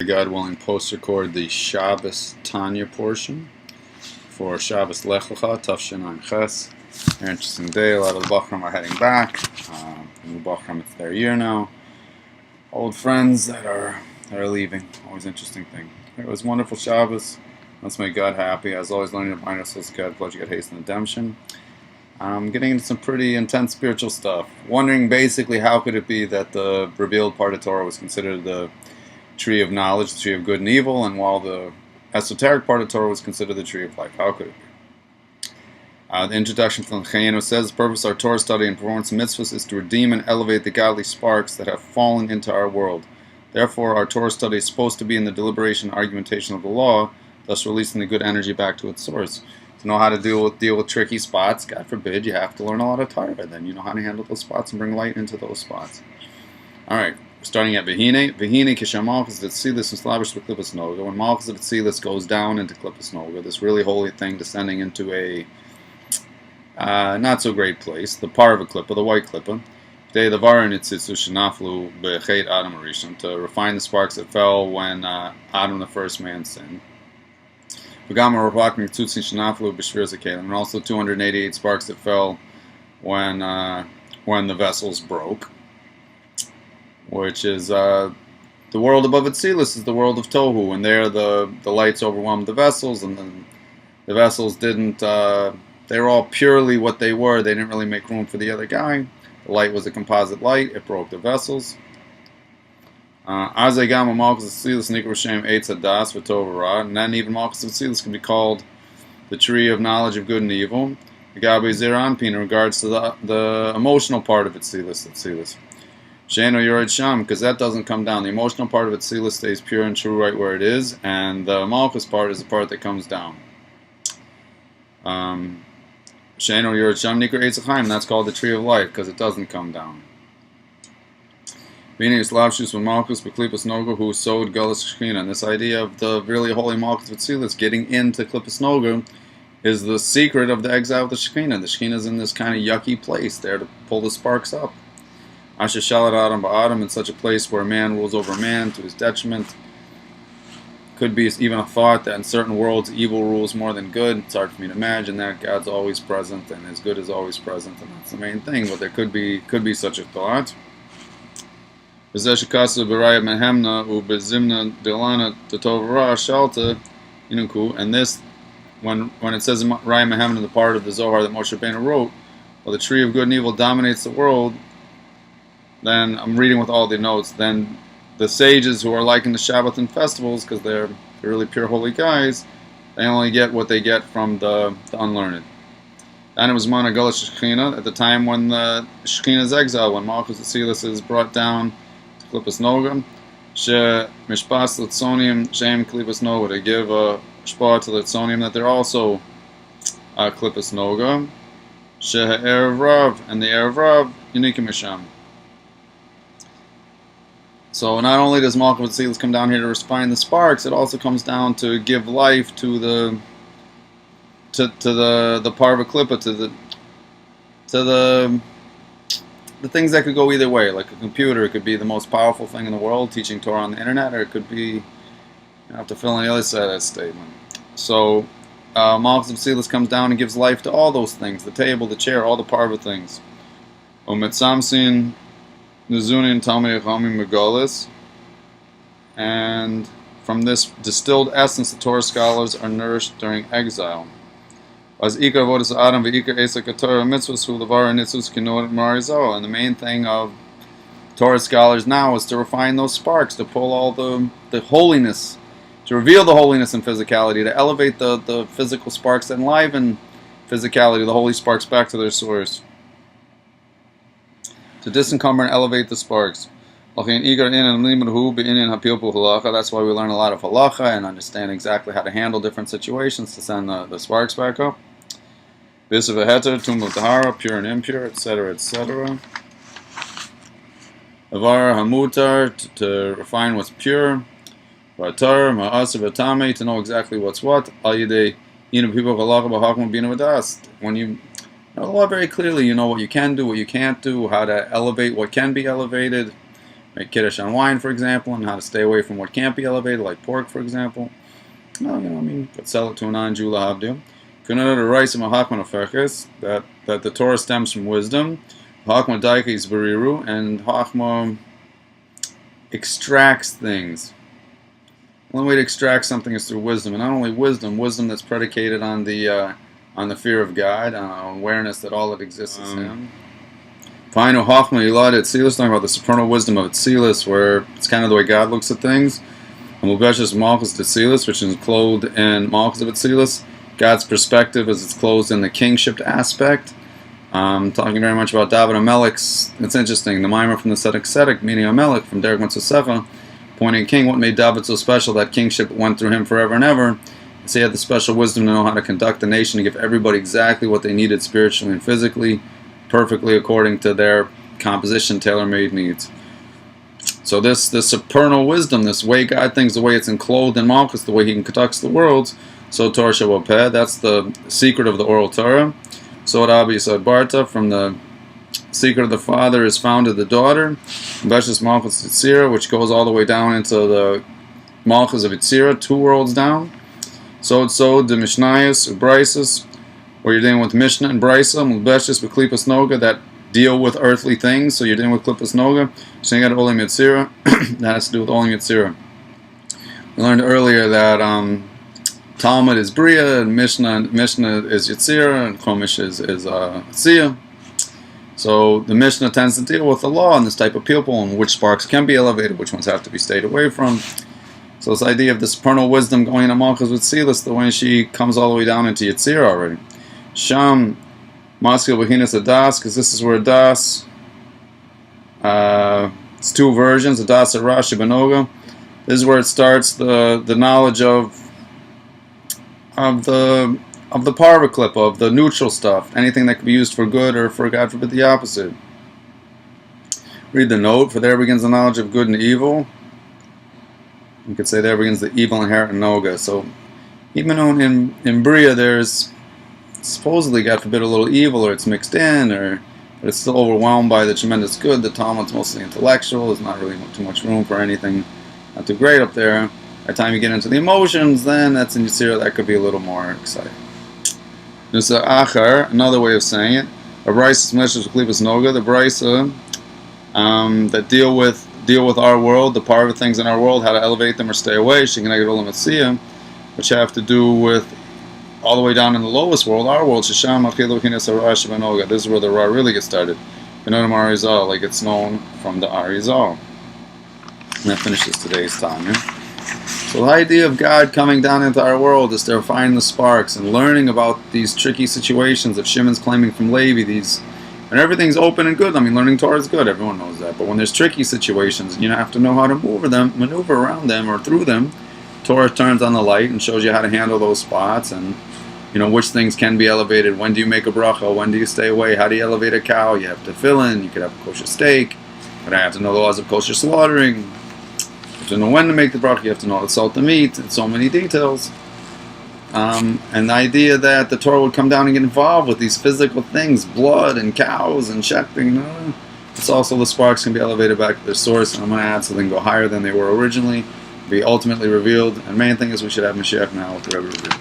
God willing, post-record the Shabbos Tanya portion for Shabbos Lech Lecha, Tafshin Ches. Very interesting day. A lot of the Bachram are heading back. New Bachram, it's their year now. Old friends that are leaving. Always interesting thing. It was wonderful Shabbos. Let's make God happy. As always, learning to bind ourselves to God, pledge to get haste and redemption. Getting into some pretty intense spiritual stuff. Wondering basically how could it be that the revealed part of Torah was considered the tree of knowledge, the tree of good and evil, and while the esoteric part of Torah was considered the tree of life. How could it be? The introduction from Chayenu says, the purpose of our Torah study and performance of mitzvahs is to redeem and elevate the godly sparks that have fallen into our world. Therefore, our Torah study is supposed to be in the deliberation and argumentation of the law, thus releasing the good energy back to its source. To know how to deal with tricky spots, God forbid, you have to learn a lot of Torah. Then you know how to handle those spots and bring light into those spots. Alright. Starting at Vehine Kisha Malchus Vitzilis and Slavish with Klippus Noga. When Malchus Vitzilis goes down into Klippus Noga, this really holy thing descending into a not so great place, the Parva Klippa, the white Klippa, the Varanitzisu Shanaflu Bechet Adam Arishon, to refine the sparks that fell when Adam the first man sinned. Vagama Rapakmi Tutsi Shanaflu Beshvir Zakalim, and also 288 sparks that fell when the vessels broke. Which is the world above Atzilus is the world of Tohu, and there the lights overwhelmed the vessels, and then the vessels didn't, they were all purely what they were. They didn't really make room for the other guy. The light was a composite light. It broke the vessels. Azegama Malchus Atzilus Nikra Shem Eitz Hadas V'Tov, and then even Malchus Atzilus can be called the tree of knowledge of good and evil. The Gabi Ziranpin in regards to the emotional part of Atzilus. Shano Yored Sham, because that doesn't come down. The emotional part of Atzilus stays pure and true right where it is, and the Malchus part is the part that comes down. Shano Yored Sham Nikra Eitz Chaim, that's called the tree of life, because it doesn't come down. Meaning Slavshus with Malchus Beklippus Noga, who sowed Gullus Shechina. And this idea of the really holy Malchus of Atzilus getting into Klippus Noga is the secret of the exile of the Shechina. The Shechina is in this kind of yucky place there to pull the sparks up. Asher Shalat Adam Ba'adam, in such a place where man rules over man to his detriment. Could be even a thought that in certain worlds evil rules more than good. It's hard for me to imagine that. God's always present and his good is always present, and that's the main thing, but there could be such a thought. And this, when it says in Raya Mehemna, the part of the Zohar that Moshe Rabbeinu wrote, well, the tree of good and evil dominates the world. Then I'm reading with all the notes. Then the sages who are liking the Shabbat and festivals, because they're really pure holy guys, they only get what they get from the unlearned. And it was Mana Gullus Shechina at the time when the Shechina's exile, when Malchus Atzilus is brought down to Klippus Noga, She Mishpas Litzonium Shem Klippus Noga, to give a shpah to Litzonium that they're also Klippus Noga. She Erev Rav, and the Erev Rav Yunikim Misham. So not only does Malchus Atzilus come down here to refine the sparks, it also comes down to give life to the Parva Klippa, to the things that could go either way. Like a computer, it could be the most powerful thing in the world, teaching Torah on the internet, or it could be, you have to fill in the other side of that statement. So Malchus Atzilus comes down and gives life to all those things: the table, the chair, all the Parva things. Umetsamsin Nuzunin Talmid Chachamim Megalis, and from this distilled essence, the Torah scholars are nourished during exile. As Ikar Avodas Adam ve'Ikar Esak Torah Mitzvahs Hu Levar Nitzvus Kinod Marizal, and the main thing of Torah scholars now is to refine those sparks, to pull all the holiness, to reveal the holiness and physicality, to elevate the physical sparks that enliven physicality, the holy sparks, back to their source. To disencumber and elevate the sparks. That's why we learn a lot of halacha and understand exactly how to handle different situations to send the sparks back up. This of a heter, tumul tahara, pure and impure, etc., etc. Avar hamutar, to refine what's pure. Vatar ma'asir v'tamei, to know exactly what's what. Al yidei inu people halacha b'hakma b'inu v'das. When you know the law very clearly, you know what you can do, what you can't do, how to elevate what can be elevated, make kiddush on wine, for example, and how to stay away from what can't be elevated, like pork, for example. Well, could sell it to a non-Jew lahavdil. That the Torah stems from wisdom. Hakma daika is beriru, and Hakma extracts things. The only way to extract something is through wisdom, and not only wisdom that's predicated on the fear of God, on awareness that all that exists is Him. Final Hachma Yilad Etzilus, talking about the supernal wisdom of Etzilus, where it's kind of the way God looks at things. And Mubeshus Malchus Etzilus, which is clothed in Malchus of Etzilus. God's perspective as it's clothed in the kingship aspect. Talking very much about David Amelech's. It's interesting. The mimer from the Tzedek, meaning Amelech from Derek Matzosefa, pointing king. What made David so special? That kingship went through him forever and ever. So he had the special wisdom to know how to conduct the nation, to give everybody exactly what they needed spiritually and physically, perfectly according to their composition, tailor-made needs. So this supernal wisdom, this way God thinks, the way it's enclosed in Malchus, the way He conducts the worlds. So Torah Shabbat, that's the secret of the oral Torah. So Rabbi Yisod Barta, from the secret of the father is found in the daughter. Beshus Malchus Yitzira, which goes all the way down into the Malchus of Yitzira, 2 worlds down. So the Mishnayos, Brises, where you're dealing with Mishnah and Brisa, Mulbeshus with Klipas Noga, that deal with earthly things. So you're dealing with Klipas Noga. So you got Olim Yitzira, that has to do with Olim Yitzira. We learned earlier that Talmud is Bria, and Mishnah is Yitzira, and Chumash is Tzia. So the Mishnah tends to deal with the law and this type of people, and which sparks can be elevated, which ones have to be stayed away from. So this idea of the supernal wisdom going into Malchus with Silas, the way she comes all the way down into Yitzira already. Sham Maskil Behinas Adas, because this is where Das, it's 2 versions, Adas Rashi Benoga. This is where it starts the knowledge of the parvaklip, of the neutral stuff, anything that can be used for good or for, God forbid, the opposite. Read the note, for there begins the knowledge of good and evil. You could say there begins the evil inherent in Noga. So even though in Bria there's supposedly, God forbid, a little evil, or it's mixed in, but it's still overwhelmed by the tremendous good. The Talmud's mostly intellectual. There's not really too much room for anything not too great up there. By the time you get into the emotions, then that's in Yitzira, that could be a little more exciting. There's Achar, another way of saying it. A Brisa Meshach Klivas Noga, the Brisa that deal with our world, the part of things in our world, how to elevate them or stay away, Shekinah Olam Etziyah, which have to do with all the way down in the lowest world, our world, Shisham Achilu Kines Arash Vanoga. This is where the Ra really gets started. Benonim Arizal, like it's known from the Arizal. And that finishes today's Tanya. So the idea of God coming down into our world is to find the sparks and learning about these tricky situations that Shimon's claiming from Levi, and everything's open and good. I mean, learning Torah is good, everyone knows that. But when there's tricky situations, you have to know how to maneuver around them or through them. Torah turns on the light and shows you how to handle those spots, and which things can be elevated. When do you make a bracha? When do you stay away? How do you elevate a cow? You have to fill in. You could have a kosher steak, but I have to know the laws of kosher slaughtering. You have to know when to make the bracha. You have to know how to salt the meat. And so many details. And the idea that the Torah would come down and get involved with these physical things, blood and cows and shepherding, it's also the sparks can be elevated back to their source, and I'm going to add so they can go higher than they were originally, be ultimately revealed. And main thing is we should have Mashiach now with the Rebbe revealed.